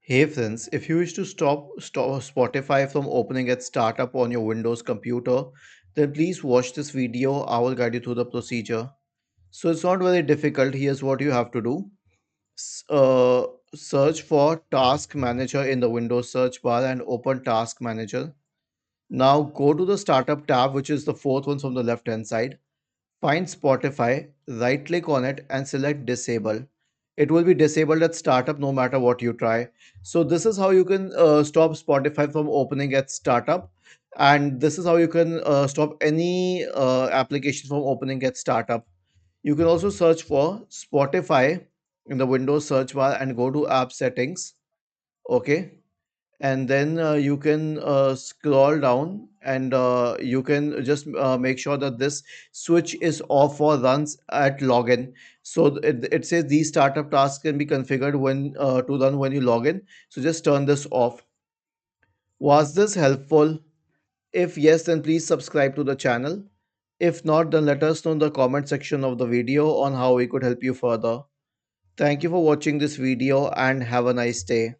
Hey friends, if you wish to stop Spotify from opening at startup on your Windows computer, then please watch this video. I will guide you through the procedure. So it's not very difficult. Here's what you have to do. S- uh, Search for Task Manager in the Windows search bar and open Task Manager. Now go to the Startup tab, which is the fourth one from the left hand side. Find Spotify, right click on it and select disable. It will be disabled at startup no matter what you try. So this is how you can stop Spotify from opening at startup, and this is how you can stop any application from opening at startup. You can also search for Spotify in the Windows search bar and go to app settings. Okay, and then you can scroll down and you can just make sure that this switch is off or runs at login. So it says these startup tasks can be configured when to run when you log in. So just turn this off. Was this helpful? If yes, then please subscribe to the channel. If not, then let us know in the comment section of the video on how we could help you further. Thank you for watching this video and have a nice day.